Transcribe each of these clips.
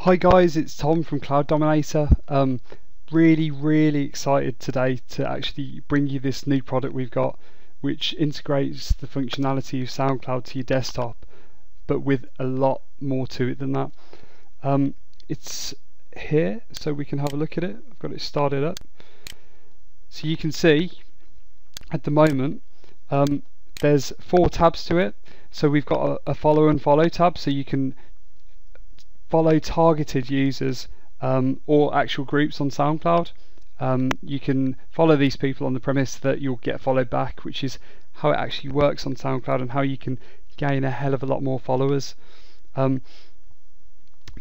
Hi guys, it's Tom from Cloud Dominator. Really excited today to actually bring you this new product we've got, which integrates the functionality of SoundCloud to your desktop, but with a lot more to it than that. It's here, so we can have a look at it. I've got it started up. So you can see at the moment there's 4 tabs to it. So we've got a follow and follow tab, so you can follow targeted users or actual groups on SoundCloud. You can follow these people on the premise that you'll get followed back, which is how it actually works on SoundCloud and how you can gain a hell of a lot more followers. The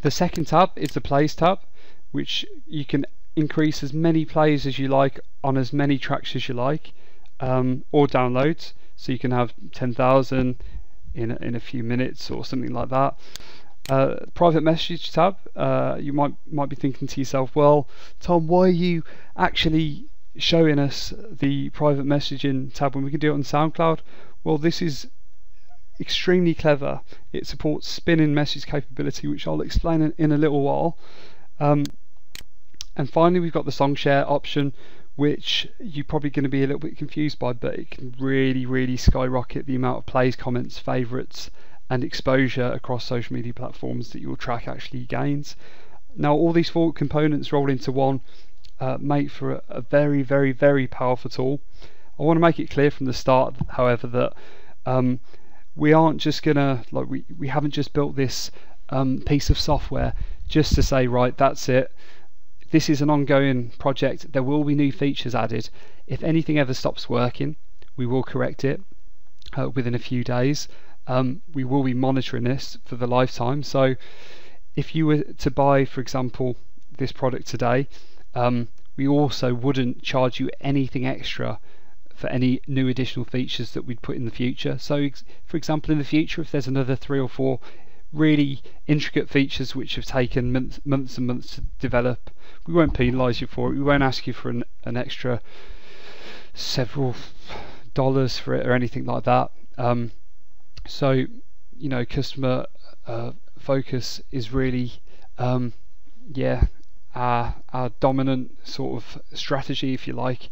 second tab is the plays tab, which you can increase as many plays as you like on as many tracks as you like, or downloads, so you can have 10,000 in a few minutes or something like that. Private message tab, you might be thinking to yourself, well Tom, why are you actually showing us the private messaging tab when we can do it on SoundCloud? Well, this is extremely clever. It supports spinning message capability, which I'll explain in a little while. And finally, we've got the song share option, which you're probably going to be a little bit confused by, but it can really skyrocket the amount of plays, comments, favorites and exposure across social media platforms that your track actually gains. Now, all these 4 components rolled into one make for a very powerful tool. I want to make it clear from the start, however, that we aren't just gonna, like, we haven't just built this piece of software just to say, right, that's it. This is an ongoing project. There will be new features added. If anything ever stops working, we will correct it within a few days. We will be monitoring this for the lifetime. So if you were to buy, for example, this product today, we also wouldn't charge you anything extra for any new additional features that we'd put in the future. So for example, in the future, if there's another 3 or 4 really intricate features which have taken months and months to develop, we won't penalise you for it. We won't ask you for an extra several dollars for it or anything like that. So, you know, customer focus is really our dominant sort of strategy, if you like,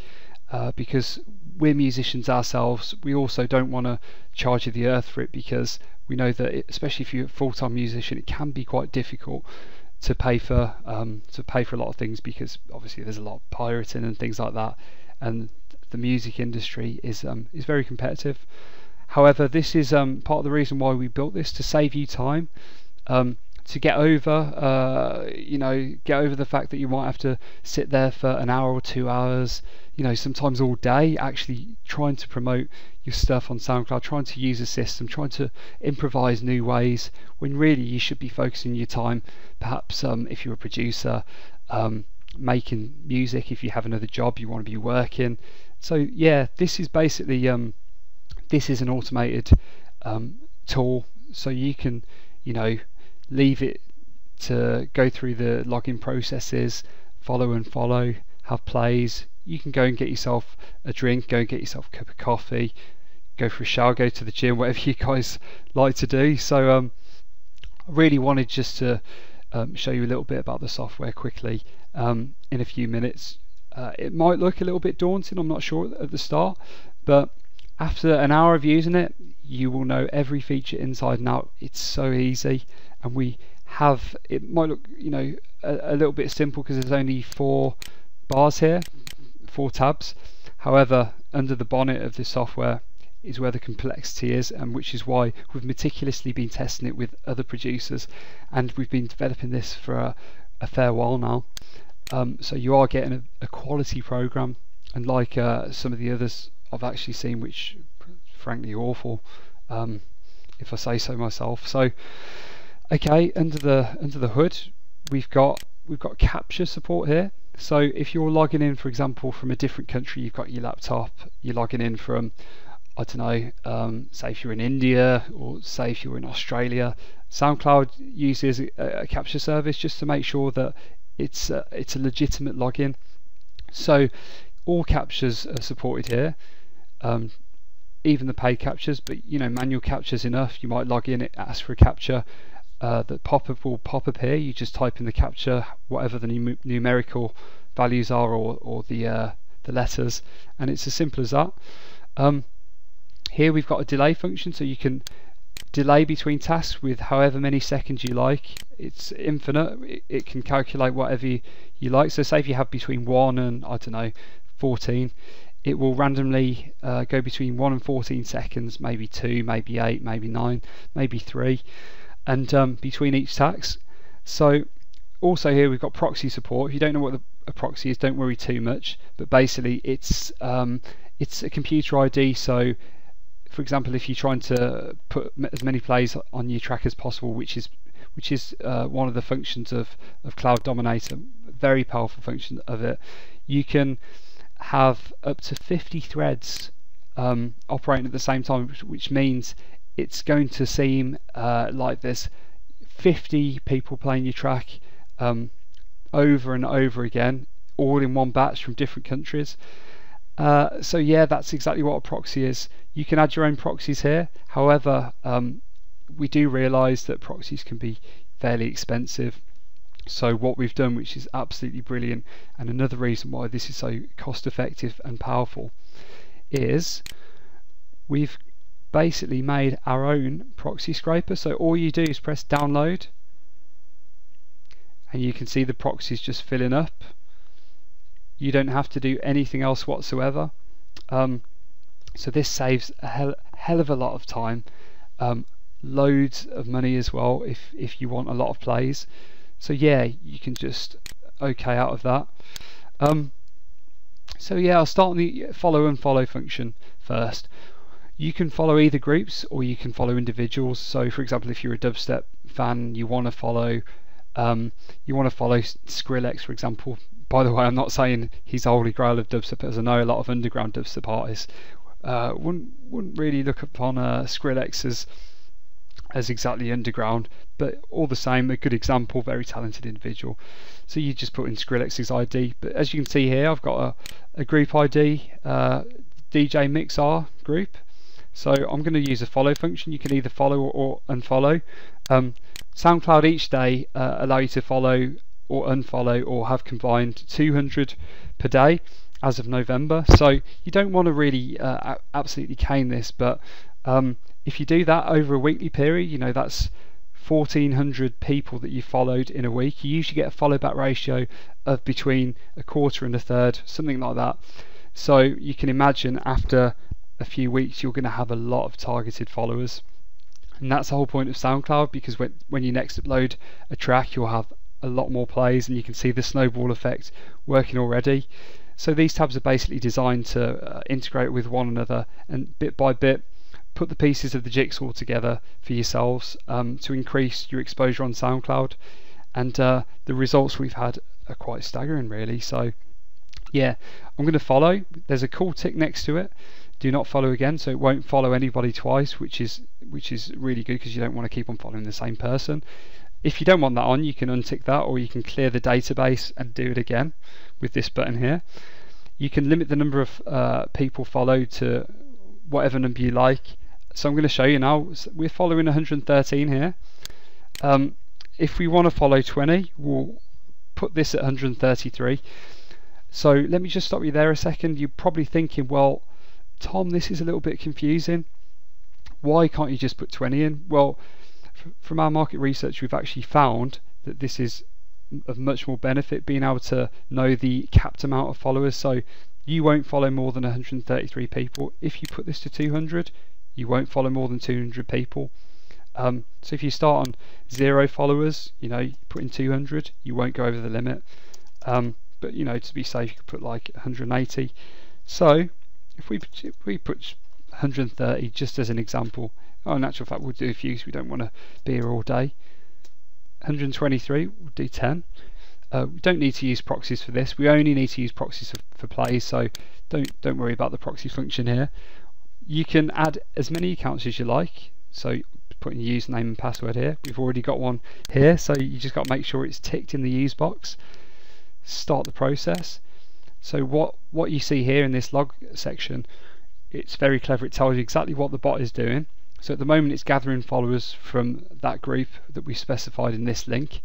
because we're musicians ourselves. We also don't want to charge you the earth for it, because we know that especially if you're a full-time musician, it can be quite difficult to pay for a lot of things, because obviously there's a lot of pirating and things like that, and the music industry is very competitive. However, this is part of the reason why we built this, to save you time, to get over the fact that you might have to sit there for an hour or 2 hours, sometimes all day, actually trying to promote your stuff on SoundCloud, trying to use a system, trying to improvise new ways, when really you should be focusing your time, perhaps if you're a producer, making music. If you have another job, you want to be working. So yeah, this is basically this is an automated tool, so you can leave it to go through the login processes, follow and follow, have plays. You can go and get yourself a drink, go and get yourself a cup of coffee, go for a shower, go to the gym, whatever you guys like to do. So I really wanted just to show you a little bit about the software quickly in a few minutes. It might look a little bit daunting, I'm not sure at the start, but after an hour of using it, you will know every feature inside and out. It's so easy, and it might look a little bit simple because there's only 4 bars here, 4 tabs. However, under the bonnet of this software is where the complexity is, and which is why we've meticulously been testing it with other producers, and we've been developing this for a fair while now. So you are getting a quality program, unlike some of the others I've actually seen, which frankly are awful, if I say so myself. So okay, under the hood, we've got capture support here. So if you're logging in, for example, from a different country, you've got your laptop, you're logging in from, I don't know, say if you're in India, or say if you're in Australia, SoundCloud uses a capture service just to make sure that it's a legitimate login. So all captures are supported here, even the paid captures, but manual captures enough. You might log in, it asks for a capture, the pop-up will pop up here. You just type in the captcha, whatever the numerical values are, or the letters, and it's as simple as that. Here we've got a delay function, so you can delay between tasks with however many seconds you like. It's infinite. It can calculate whatever you like. So say if you have between 1 and, I don't know, 14, it will randomly go between 1 and 14 seconds, maybe 2, maybe 8, maybe 9, maybe 3, and between each task. So also here we've got proxy support. If you don't know what a proxy is, don't worry too much, but basically it's a computer ID. So for example, if you're trying to put as many plays on your track as possible, which is one of the functions of Cloud Dominator, very powerful function of it, you can have up to 50 threads operating at the same time, which means it's going to seem like there's 50 people playing your track over and over again, all in one batch from different countries. So yeah, that's exactly what a proxy is. You can add your own proxies here. However, we do realise that proxies can be fairly expensive. So what we've done, which is absolutely brilliant, and another reason why this is so cost effective and powerful, is we've basically made our own proxy scraper. So all you do is press download, and you can see the proxies just filling up. You don't have to do anything else whatsoever. So this saves a hell of a lot of time, loads of money as well if you want a lot of plays. So yeah, you can just OK out of that. So yeah, I'll start on the follow and unfollow function first. You can follow either groups or you can follow individuals. So for example, if you're a dubstep fan, you want to follow Skrillex, for example. By the way, I'm not saying he's the holy grail of dubstep, as I know a lot of underground dubstep artists wouldn't really look upon Skrillex as exactly underground, but all the same, a good example, very talented individual. So you just put in Skrillex's ID, but as you can see here, I've got a group ID, DJ Mixr group. So I'm going to use a follow function. You can either follow or unfollow. SoundCloud each day allow you to follow or unfollow or have combined 200 per day as of November. So you don't want to really absolutely cane this, but if you do that over a weekly period, you know, that's 1,400 people that you followed in a week. You usually get a follow back ratio of between a quarter and a third, something like that. So you can imagine after a few weeks you're going to have a lot of targeted followers, and that's the whole point of SoundCloud, because when you next upload a track, you'll have a lot more plays, and you can see the snowball effect working already. So these tabs are basically designed to integrate with one another and bit by bit put the pieces of the jigsaw together for yourselves to increase your exposure on SoundCloud, and the results we've had are quite staggering really. So yeah, I'm going to follow. There's a cool tick next to it, do not follow again, so it won't follow anybody twice, which is really good, because you don't want to keep on following the same person. If you don't want that on, you can untick that, or you can clear the database and do it again with this button here. You can limit the number of people followed to whatever number you like. So I'm going to show you now. We're following 113 here. If we want to follow 20, we'll put this at 133. So let me just stop you there a second. You're probably thinking, well, Tom, this is a little bit confusing. Why can't you just put 20 in? Well, from our market research, we've actually found that this is of much more benefit, being able to know the capped amount of followers. So you won't follow more than 133 people. If you put this to 200, you won't follow more than 200 people. So if you start on 0 followers, you know, you put in 200, you won't go over the limit. But you know, to be safe, you could put like 180. So if we put 130 just as an example, in actual fact we'll do a few because we don't want to be here all day. 123, we'll do 10. We don't need to use proxies for this. We only need to use proxies for plays, so don't worry about the proxy function here. You can add as many accounts as you like, so put in your username and password here. We've already got one here, so you just got to make sure it's ticked in the use box. Start the process. So what you see here in this log section, it's very clever. It tells you exactly what the bot is doing. So at the moment it's gathering followers from that group that we specified in this link.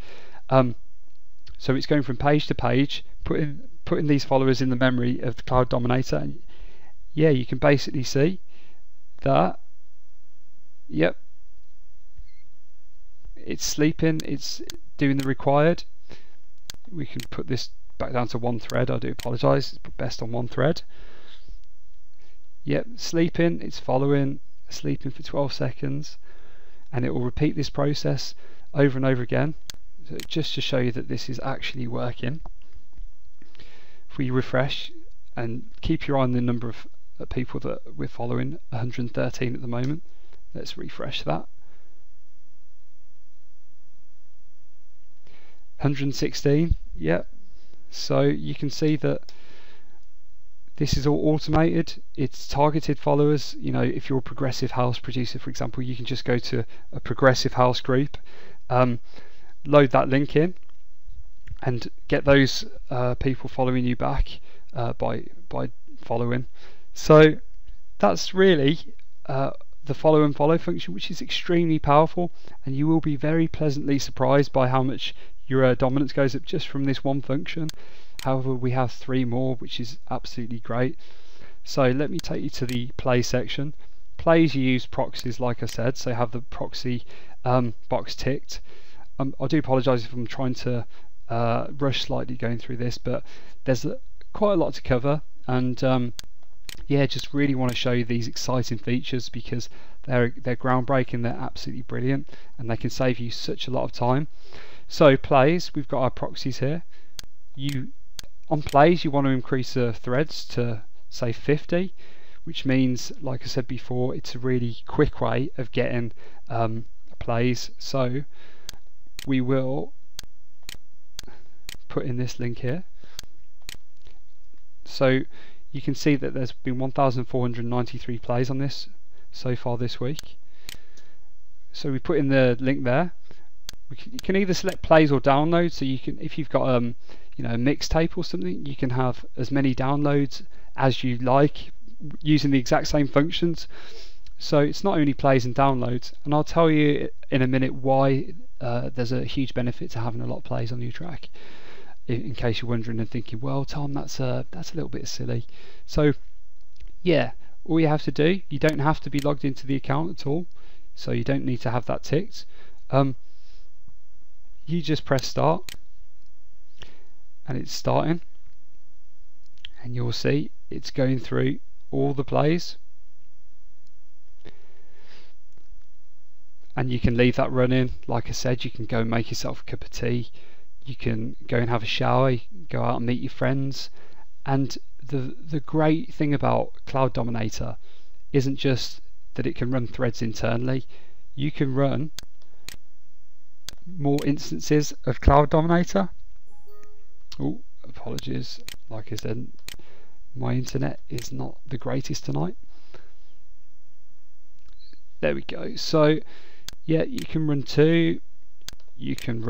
So it's going from page to page, putting these followers in the memory of the Cloud Dominator. And yeah, you can basically see that, yep, it's sleeping, it's doing the required. We can put this back down to one thread. I do apologise, it's best on one thread. Yep, sleeping, it's following, sleeping for 12 seconds, and it will repeat this process over and over again. So just to show you that this is actually working, if we refresh and keep your eye on the number of people that we're following, 113 at the moment. Let's refresh that. 116, yep. So you can see that this is all automated. It's targeted followers. You know, if you're a progressive house producer, for example, you can just go to a progressive house group, load that link in, and get those people following you back by following. So that's really the follow and follow function, which is extremely powerful, and you will be very pleasantly surprised by how much your dominance goes up just from this one function. However, we have 3 more, which is absolutely great. So let me take you to the play section. Plays, you use proxies, like I said, so have the proxy box ticked. I do apologise if I'm trying to rush slightly going through this, but there's quite a lot to cover, and yeah, just really want to show you these exciting features because they're groundbreaking, they're absolutely brilliant, and they can save you such a lot of time. So plays, we've got our proxies here. On plays, you want to increase the threads to say 50, which means, like I said before, it's a really quick way of getting plays. So we will put in this link here. So you can see that there's been 1,493 plays on this so far this week. So we put in the link there. You can either select plays or downloads. So you can, if you've got you know, a mixtape or something, you can have as many downloads as you like using the exact same functions. So it's not only plays and downloads, and I'll tell you in a minute why there's a huge benefit to having a lot of plays on your track, in case you're wondering and thinking, well, Tom, that's a little bit silly. So yeah, all you have to do, you don't have to be logged into the account at all, so you don't need to have that ticked. You just press start, and it's starting, and you'll see it's going through all the plays, and you can leave that running. Like I said, you can go and make yourself a cup of tea, you can go and have a shower, go out and meet your friends. And the great thing about Cloud Dominator isn't just that it can run threads internally, you can run more instances of Cloud Dominator. Oh, apologies, like I said, my internet is not the greatest tonight. There we go. So yeah, you can run 2, you can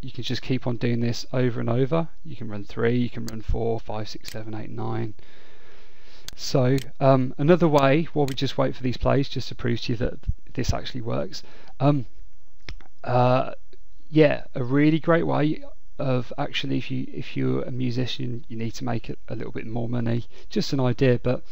just keep on doing this over and over. You can run 3, you can run 4, 5, 6, 7, 8, 9. So another way, while we just wait for these plays, just to prove to you that this actually works, yeah, a really great way of actually, if you're a musician, you need to make a little bit more money, just an idea, but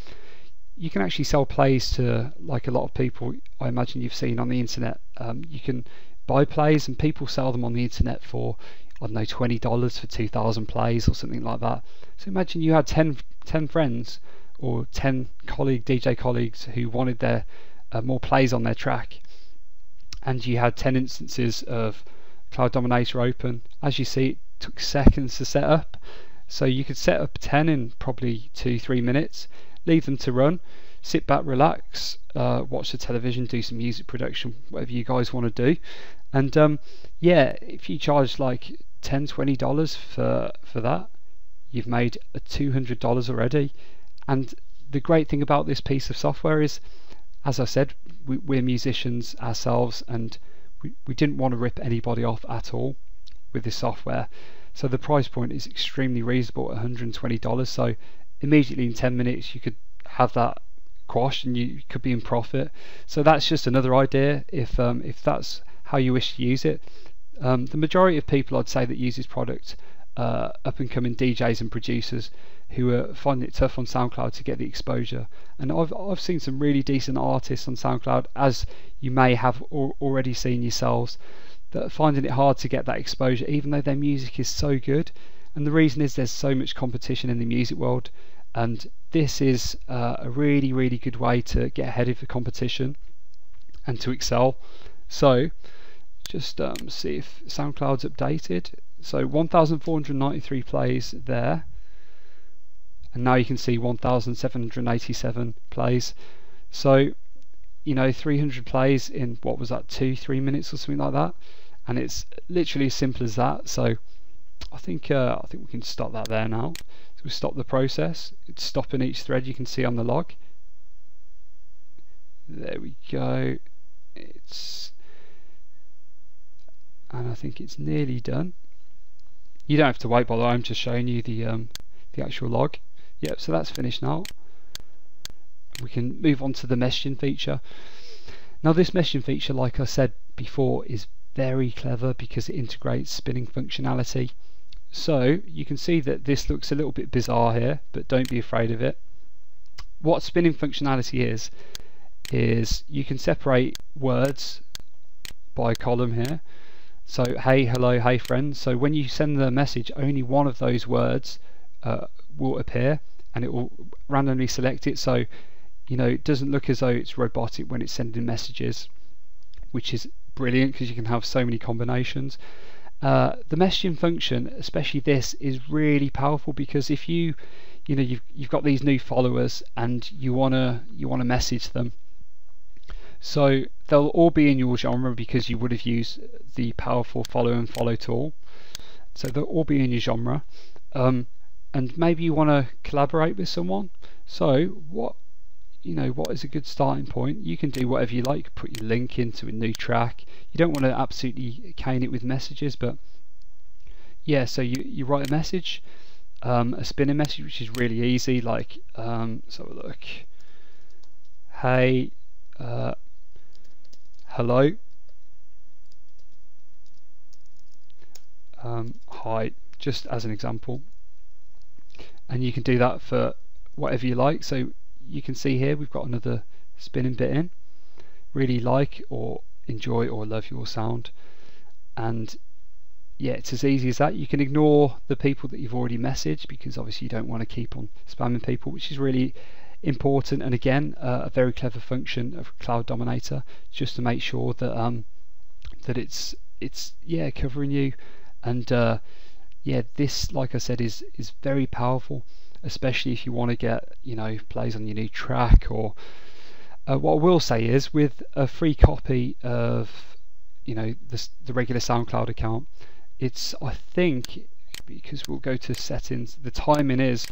you can actually sell plays to, like, a lot of people I imagine you've seen on the internet. You can buy plays and people sell them on the internet for, I don't know, $20 for 2,000 plays or something like that. So imagine you had 10 friends or 10 DJ colleagues who wanted their more plays on their track, and you had 10 instances of Cloud Dominator open. As you see, it took seconds to set up, so you could set up 10 in probably 2-3 minutes, leave them to run, sit back, relax, watch the television, do some music production, whatever you guys want to do. And yeah, if you charge like $10-20 for that, you've made $200 already. And the great thing about this piece of software is, as I said, we're musicians ourselves, and we didn't want to rip anybody off at all with this software. So the price point is extremely reasonable at $120. So immediately in 10 minutes you could have that quashed and you could be in profit. So that's just another idea if that's how you wish to use it. The majority of people, I'd say, that use this product, up and coming DJs and producers who are finding it tough on SoundCloud to get the exposure. And I've seen some really decent artists on SoundCloud, as you may have already seen yourselves, that are finding it hard to get that exposure even though their music is so good. And the reason is there's so much competition in the music world, and this is a really, really good way to get ahead of the competition and to excel. So just see if SoundCloud's updated. So 1,493 plays there, and now you can see 1,787 plays. So, you know, 300 plays in, what was that, 2-3 minutes or something like that, and it's literally as simple as that. So I think we can stop that there now. So we stop the process. It's stopping each thread, you can see on the log. There we go. And I think it's nearly done. You don't have to wait, by the way, I'm just showing you the actual log. Yep, so that's finished now. We can move on to the messaging feature. Now this messaging feature, like I said before, is very clever because it integrates spinning functionality. So you can see that this looks a little bit bizarre here, but don't be afraid of it. What spinning functionality is you can separate words by column here. So hey, hello, hey friends. So when you send the message, only one of those words will appear, and it will randomly select it. So, you know, it doesn't look as though it's robotic when it's sending messages, which is brilliant because you can have so many combinations. The messaging function, especially this, is really powerful because if you've got these new followers and you wanna message them, so they'll all be in your genre because you would have used the powerful follow and follow tool. So they'll all be in your genre, and maybe you want to collaborate with someone. So what is a good starting point? You can do whatever you like. Put your link into a new track. You don't want to absolutely cane it with messages, but yeah. So you write a message, a spinning message, which is really easy. Like so look, hey. Hello, hi, just as an example, and you can do that for whatever you like. So you can see here we've got another spinning bit in, really like or enjoy or love your sound, and yeah, it's as easy as that. You can ignore the people that you've already messaged because obviously you don't want to keep on spamming people, which is really important. And again, a very clever function of Cloud Dominator, just to make sure that that it's covering you. And yeah, this, like I said, is very powerful, especially if you want to get, you know, plays on your new track. Or what I will say is, with a free copy of, you know, the regular SoundCloud account, it's, I think, because we'll go to settings, the timing is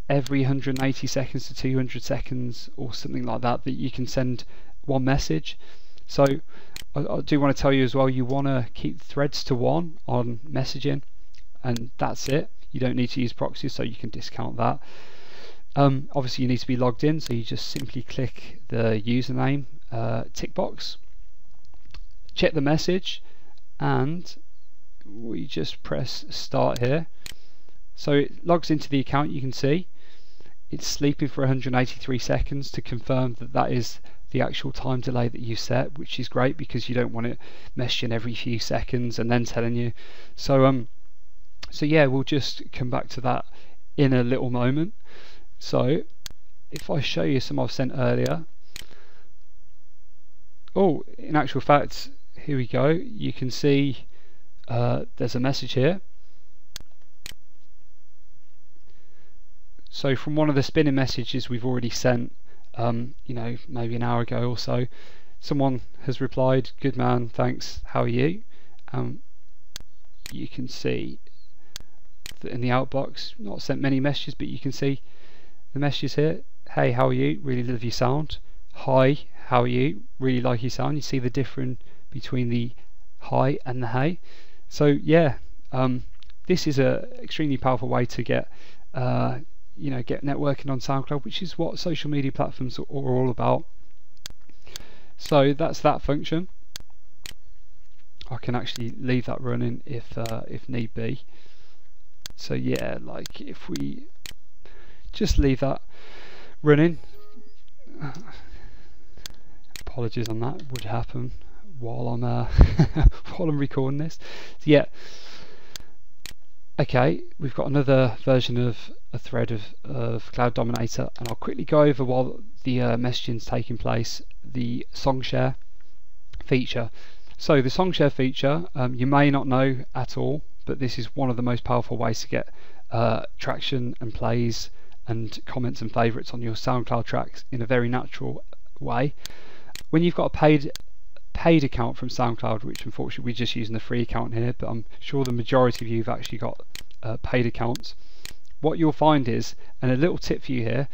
every 180 seconds to 200 seconds or something like that you can send one message. So I do want to tell you as well, you want to keep threads to one on messaging, and that's it. You don't need to use proxies, so you can discount that. Obviously you need to be logged in, so you just simply click the username tick box, check the message, and we just press start here. So it logs into the account. You can see it's sleeping for 183 seconds to confirm that that is the actual time delay that you set, which is great because you don't want it messaging every few seconds and then telling you. So so yeah, we'll just come back to that in a little moment. So if I show you some I've sent earlier, oh, in actual fact, here we go. You can see there's a message here. So from one of the spinning messages we've already sent, you know, maybe an hour ago or so, someone has replied, "Good man, thanks, how are you?" You can see that in the outbox, not sent many messages, but you can see the messages here. "Hey, how are you? Really love your sound." "Hi, how are you? Really like your sound." You see the difference between the hi and the hey. So yeah, this is a extremely powerful way to get get networking on SoundCloud, which is what social media platforms are all about. So that's that function. I can actually leave that running if need be. So yeah, like if we just leave that running, apologies on that, would happen while I'm while I'm recording this. So yeah, okay, we've got another version of a thread of Cloud Dominator, and I'll quickly go over while the messaging's taking place the song share feature. So the song share feature, you may not know at all, but this is one of the most powerful ways to get traction and plays and comments and favourites on your SoundCloud tracks in a very natural way. When you've got a paid account from SoundCloud, which unfortunately we're just using the free account here, but I'm sure the majority of you have actually got paid accounts, what you'll find is, and a little tip for you here,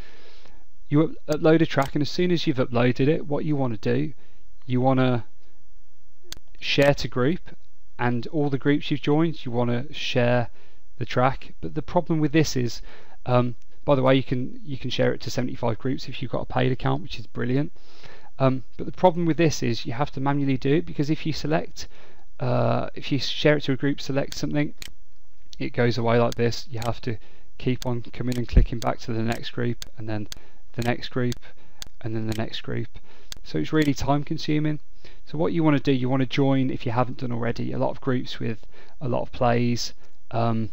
you upload a track, and as soon as you've uploaded it, what you want to do, you want to share to group, and all the groups you've joined, you want to share the track. But the problem with this is, by the way, you can share it to 75 groups if you've got a paid account, which is brilliant. But the problem with this is you have to manually do it, because if you select, if you share it to a group, select something, it goes away like this. You have to keep on coming and clicking back to the next group, and then the next group, and then the next group. So it's really time consuming. So what you want to do, you want to join, if you haven't done already, a lot of groups with a lot of plays, a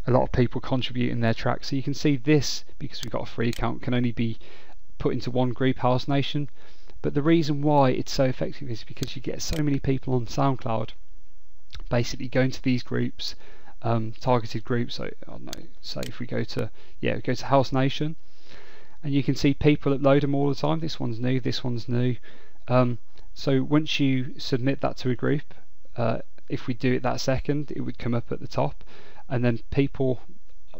lot of people contributing their tracks. So you can see this, because we've got a free account, can only be put into one group, House Nation. But the reason why it's so effective is because you get so many people on SoundCloud basically going to these groups, targeted groups. So I don't know, say if we go to House Nation, and you can see people upload them all the time. This one's new, this one's new. So once you submit that to a group, if we do it that second, it would come up at the top, and then people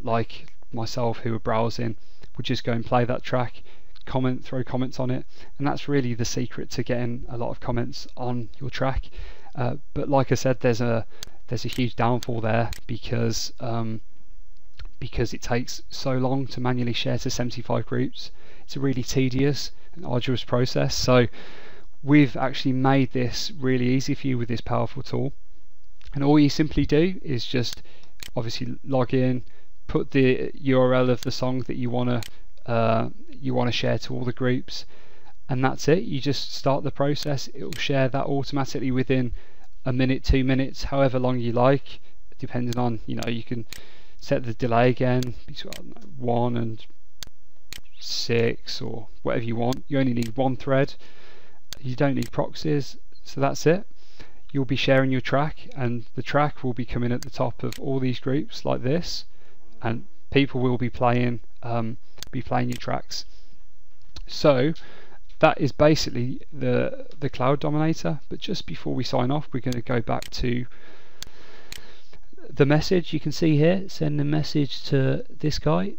like myself who are browsing would just go and play that track, comment, throw comments on it, and that's really the secret to getting a lot of comments on your track. But like I said, there's a huge downfall there, because it takes so long to manually share to 75 groups. It's a really tedious and arduous process. So we've actually made this really easy for you with this powerful tool, and all you simply do is just obviously log in, put the URL of the song that you want to share to all the groups, and that's it. You just start the process. It will share that automatically within a minute, 2 minutes, however long you like, depending on, you can set the delay again between 1 and 6 or whatever you want. You only need one thread. You don't need proxies, so that's it. You'll be sharing your track, and the track will be coming at the top of all these groups like this, and people will be playing your tracks. So that is basically the Cloud Dominator. But just before we sign off, we're going to go back to the message. You can see here, send a message to this guy,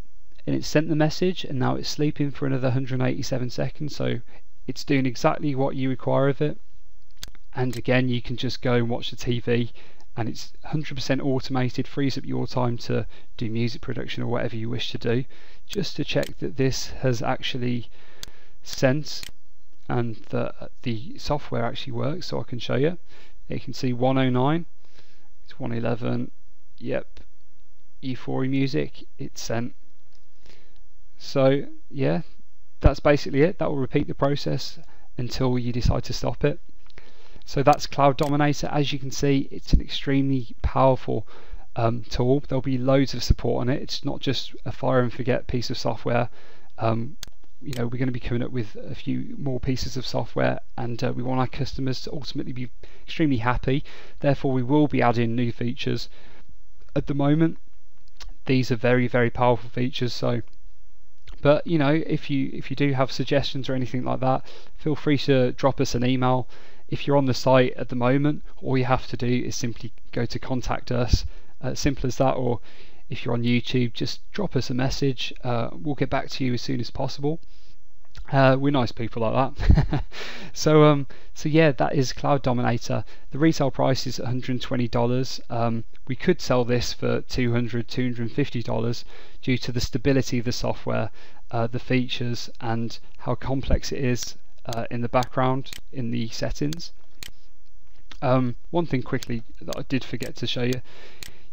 and it sent the message, and now it's sleeping for another 187 seconds. So it's doing exactly what you require of it. And again, you can just go and watch the TV, and it's 100% automated, frees up your time to do music production or whatever you wish to do. Just to check that this has actually sent and that the software actually works, so I can show you. You can see 109, it's 111, yep, Euphoria music, it's sent. So yeah, that's basically it. That will repeat the process until you decide to stop it. So that's Cloud Dominator. As you can see, it's an extremely powerful tool. There'll be loads of support on it. It's not just a fire and forget piece of software. We're going to be coming up with a few more pieces of software, and we want our customers to ultimately be extremely happy. Therefore, we will be adding new features. At the moment, these are very, very powerful features. So, but if you do have suggestions or anything like that, feel free to drop us an email. If you're on the site at the moment, all you have to do is simply go to contact us, simple as that. Or if you're on YouTube, just drop us a message. We'll get back to you as soon as possible. We're nice people like that. So yeah, that is Cloud Dominator. The retail price is $120. We could sell this for $200, $250 due to the stability of the software, the features, and how complex it is in the background in the settings. One thing quickly that I did forget to show you,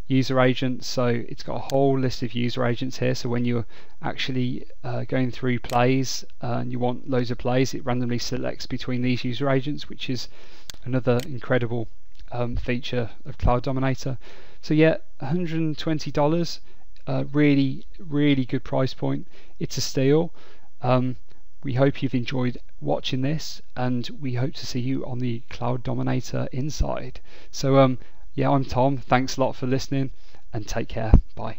user agents. So it's got a whole list of user agents here, so when you're actually going through plays and you want loads of plays, it randomly selects between these user agents, which is another incredible feature of Cloud Dominator. So yeah, $120, really good price point. It's a steal. We hope you've enjoyed watching this, and we hope to see you on the Cloud Dominator Inside. So yeah, I'm Tom. Thanks a lot for listening, and take care. Bye.